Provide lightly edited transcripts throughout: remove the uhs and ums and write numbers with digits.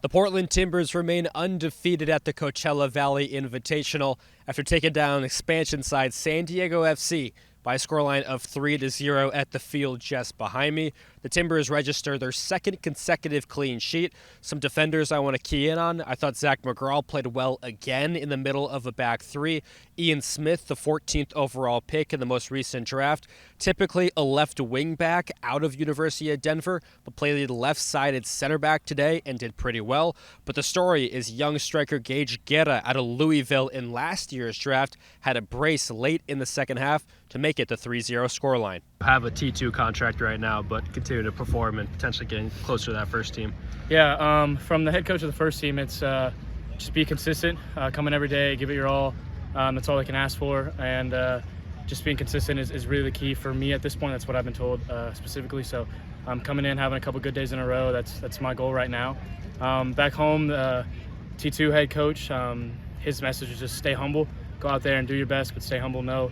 The Portland Timbers remain undefeated at the Coachella Valley Invitational after taking down expansion side San Diego FC by a scoreline of 3-0 at the field just behind me. The Timbers register their second consecutive clean sheet. Some defenders I want to key in on. I thought Zach McGraw played well again in the middle of a back three. Ian Smith, the 14th overall pick in the most recent draft, typically a left wing back out of University of Denver, but played left-sided center back today and did pretty well. But the story is young striker Gage Guerra out of Louisville in last year's draft had a brace late in the second half to make it the 3-0 scoreline. I have a T2 contract right now, but continue to perform and potentially getting closer to that first team. Yeah, from the head coach of the first team, it's just be consistent, come in every day, give it your all. That's all I can ask for, and just being consistent is really the key for me at this point. That's what I've been told specifically. So I'm coming in, having a couple good days in a row. That's my goal right now. Back home, the T2 head coach, his message is just stay humble, go out there and do your best, but stay humble. Know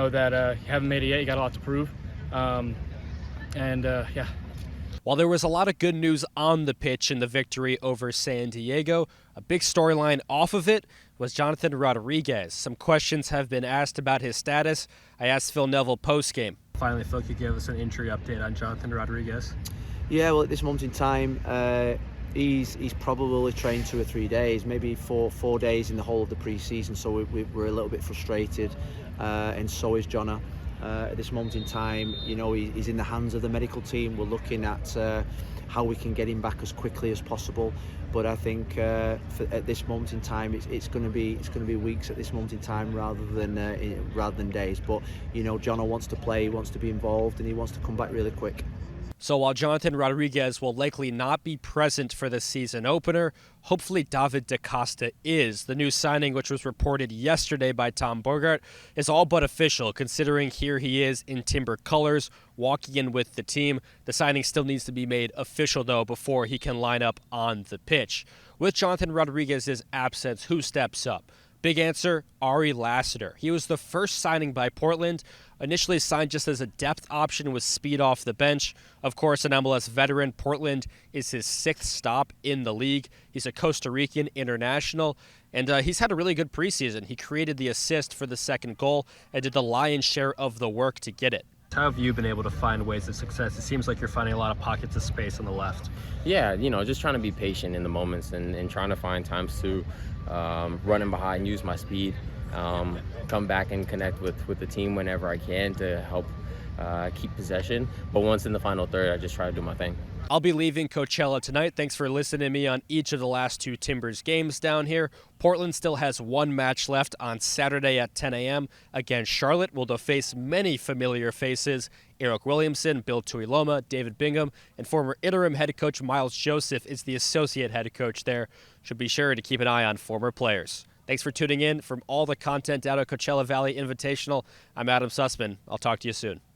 that you haven't made it yet. You got a lot to prove. Yeah. While there was a lot of good news on the pitch in the victory over San Diego, a big storyline off of it was Jonathan Rodriguez. Some questions have been asked about his status. I asked Phil Neville post-game. Finally, Phil could give us an injury update on Jonathan Rodriguez. Yeah, well, at this moment in time, he's probably trained 2 or 3 days, maybe 4 days in the whole of the preseason. So we're a little bit frustrated, and so is Jonna. At this moment in time, he's in the hands of the medical team. We're looking at how we can get him back as quickly as possible. But I think at this moment in time, it's going to be weeks at this moment in time rather than days. But Jonna wants to play, he wants to be involved, and he wants to come back really quick. So while Jonathan Rodriguez will likely not be present for the season opener, hopefully David da Costa is. The new signing, which was reported yesterday by Tom Bogart, is all but official, considering here he is in Timber colors, walking in with the team. The signing still needs to be made official, though, before he can line up on the pitch. With Jonathan Rodriguez's absence, who steps up? Big answer, Ari Lassiter. He was the first signing by Portland, initially signed just as a depth option with speed off the bench. Of course, an MLS veteran, Portland is his 6th stop in the league. He's a Costa Rican international, and he's had a really good preseason. He created the assist for the second goal and did the lion's share of the work to get it. How have you been able to find ways of success? It seems like you're finding a lot of pockets of space on the left. Yeah, just trying to be patient in the moments and trying to find times to run in behind, use my speed, come back and connect with the team whenever I can to help keep possession. But once in the final third, I just try to do my thing. I'll be leaving Coachella tonight. Thanks for listening to me on each of the last 2 Timbers games down here. Portland still has 1 match left on Saturday at 10 a.m. against Charlotte. We'll face many familiar faces. Eric Williamson, Bill Tuiloma, David Bingham, and former interim head coach Miles Joseph is the associate head coach there. Should be sure to keep an eye on former players. Thanks for tuning in. From all the content out of Coachella Valley Invitational, I'm Adam Sussman. I'll talk to you soon.